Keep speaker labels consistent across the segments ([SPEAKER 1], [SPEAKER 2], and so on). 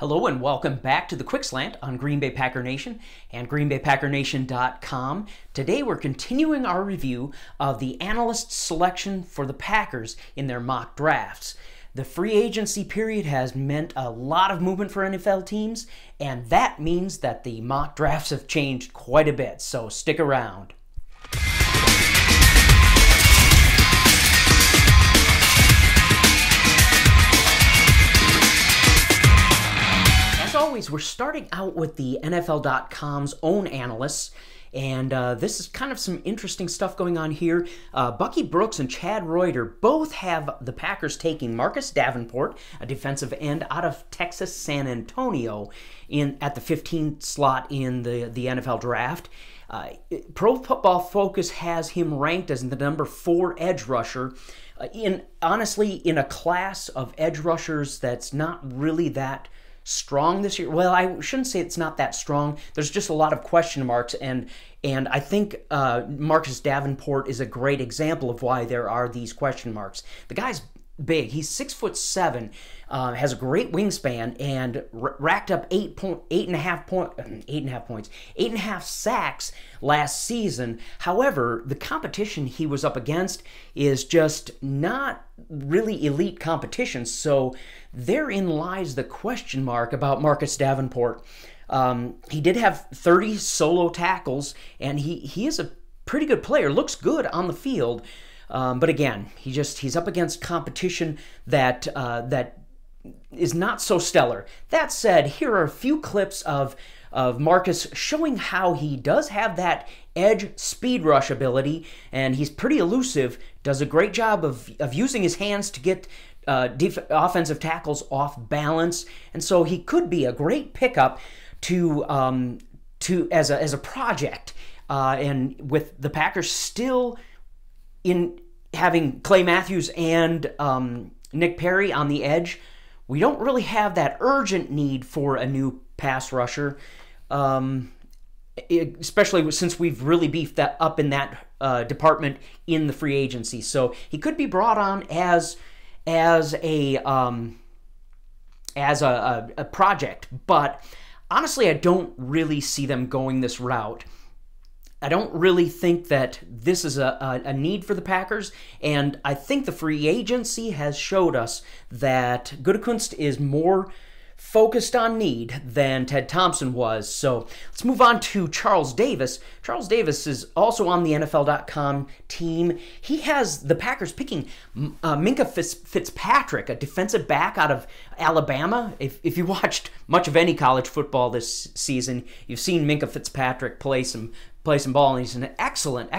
[SPEAKER 1] Hello and welcome back to the Quick Slant on Green Bay Packer Nation and GreenBayPackerNation.com. Today we're continuing our review of the analyst selection for the Packers in their mock drafts. The free agency period has meant a lot of movement for NFL teams, and that means that the mock drafts have changed quite a bit, so stick around. As always, we're starting out with the NFLcom's own analysts, and this is kind of some interesting stuff going on here. Bucky Brooks and Chad Reuter both have the Packers taking Marcus Davenport, a defensive end out of Texas San Antonio, at the 15th slot in the NFL draft. Pro Football Focus has him ranked as the number 4 edge rusher. Honestly, in a class of edge rushers that's not really that strong this year. Well, I shouldn't say it's not that strong. There's just a lot of question marks, and I think Marcus Davenport is a great example of why there are these question marks. The guy's big. He's 6'7", has a great wingspan, and racked up 8.5 sacks last season. However, the competition he was up against is just not really elite competition, so therein lies the question mark about Marcus Davenport. He did have 30 solo tackles, and he is a pretty good player, looks good on the field. But again, he's up against competition that is not so stellar. That said, here are a few clips of Marcus showing how he does have that edge speed rush ability, and he's pretty elusive, does a great job of using his hands to get offensive tackles off balance, and so he could be a great pickup as a project. And with the Packers still in having Clay Matthews and Nick Perry on the edge, we don't really have that urgent need for a new pass rusher, especially since we've really beefed that up in that department in the free agency. So he could be brought on as a project, but honestly, I don't really see them going this route. I don't really think that this is a need for the Packers, and I think the free agency has showed us that Gutekunst is more focused on need than Ted Thompson was. So let's move on to Charles Davis. Charles Davis is also on the NFL.com team. He has the Packers picking Minkah Fitzpatrick, a defensive back out of Alabama. If you watched much of any college football this season, you've seen Minkah Fitzpatrick play some ball, and he's an excellent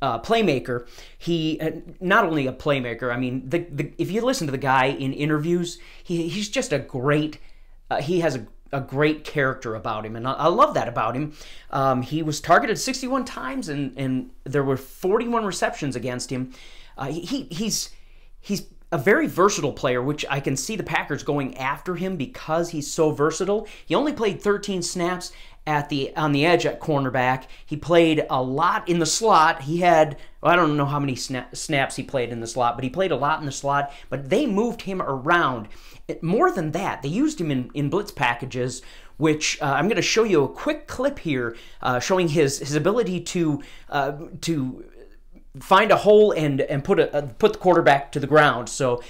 [SPEAKER 1] playmaker. He not only a playmaker. I mean, if you listen to the guy in interviews, he's just a great. He has a great character about him, and I love that about him. He was targeted 61 times, and there were 41 receptions against him. He's a very versatile player, which I can see the Packers going after him because he's so versatile. He only played 13 snaps on the edge at cornerback. He played a lot in the slot. He had, I don't know how many snaps he played in the slot, but he played a lot in the slot. But they moved him around. More than that, they used him in blitz packages, which I'm going to show you a quick clip here showing his ability to find a hole and put the quarterback to the ground. So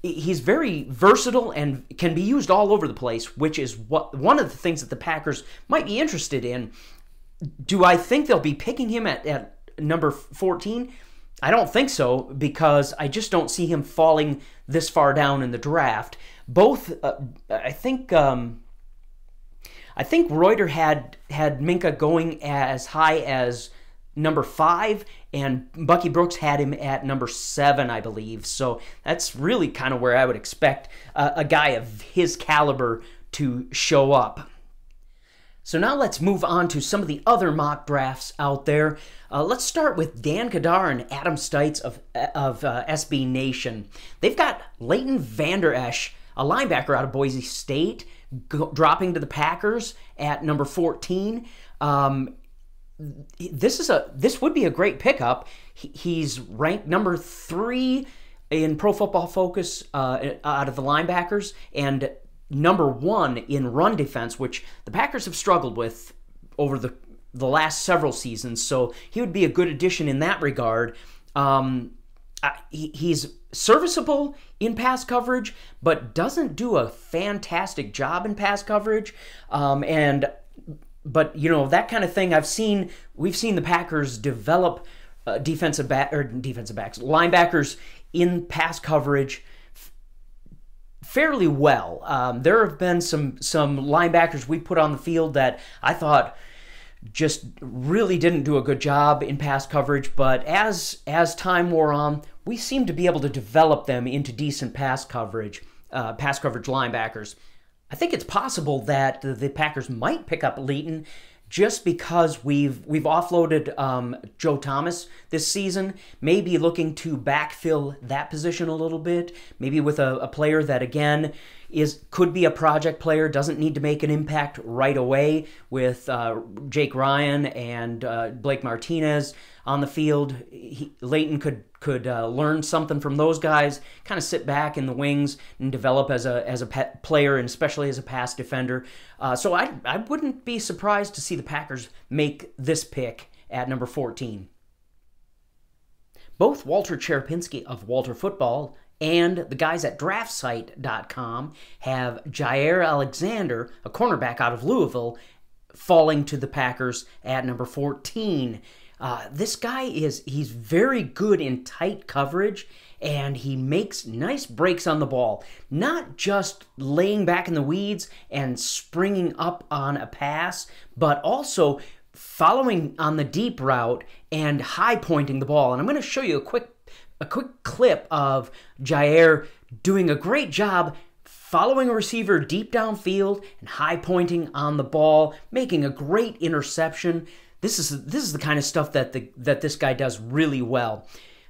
[SPEAKER 1] he's very versatile and can be used all over the place, which is one of the things that the Packers might be interested in. Do I think they'll be picking him at number 14? I don't think so, because I just don't see him falling this far down in the draft. I think Reuter had Minkah going as high as number 5, and Bucky Brooks had him at number 7, I believe. So that's really kind of where I would expect a guy of his caliber to show up. So now let's move on to some of the other mock drafts out there. Let's start with Dan Kadar and Adam Stites of SB Nation. They've got Leighton Vander Esch, a linebacker out of Boise State, dropping to the Packers at number 14. This would be a great pickup. He's ranked number 3 in Pro Football Focus out of the linebackers, and number one in run defense, which the Packers have struggled with over the last several seasons. So he would be a good addition in that regard. He's serviceable in pass coverage, but doesn't do a fantastic job in pass coverage. But you know, that kind of thing we've seen the Packers develop linebackers in pass coverage fairly well. There have been some linebackers we put on the field that I thought just really didn't do a good job in pass coverage, but as time wore on, we seemed to be able to develop them into decent pass coverage linebackers. I think it's possible that the Packers might pick up Leighton just because we've offloaded Joe Thomas this season, maybe looking to backfill that position a little bit, maybe with a player that, again, could be a project player, doesn't need to make an impact right away with Jake Ryan and Blake Martinez on the field. Leighton could learn something from those guys, kind of sit back in the wings and develop as a player, and especially as a pass defender. So I wouldn't be surprised to see the Packers make this pick at number 14. Both Walter Cherepinski of WalterFootball and the guys at DraftSite.com have Jair Alexander, a cornerback out of Louisville, falling to the Packers at number 14. This guy he's very good in tight coverage, and he makes nice breaks on the ball. Not just laying back in the weeds and springing up on a pass, but also following on the deep route and high pointing the ball. And I'm going to show you a quick clip of Jair doing a great job following a receiver deep downfield and high pointing on the ball, making a great interception. This is the kind of stuff that this guy does really well.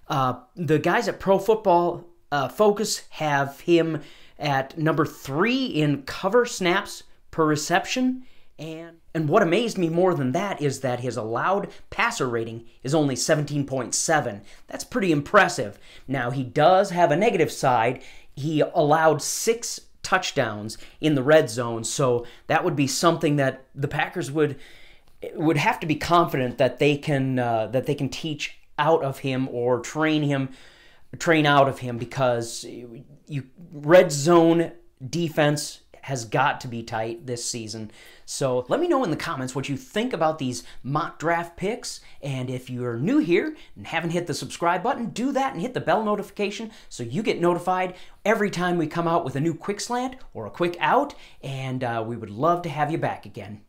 [SPEAKER 1] The guys at Pro Football Focus have him at number 3 in cover snaps per reception. And what amazed me more than that is that his allowed passer rating is only 17.7. That's pretty impressive. Now, he does have a negative side. He allowed 6 touchdowns in the red zone, so that would be something that the Packers would have to be confident that they can teach out of him or train out of him, because red zone defense has got to be tight this season. So let me know in the comments what you think about these mock draft picks, and if you're new here and haven't hit the subscribe button, do that and hit the bell notification so you get notified every time we come out with a new quick slant or a quick out, and we would love to have you back again.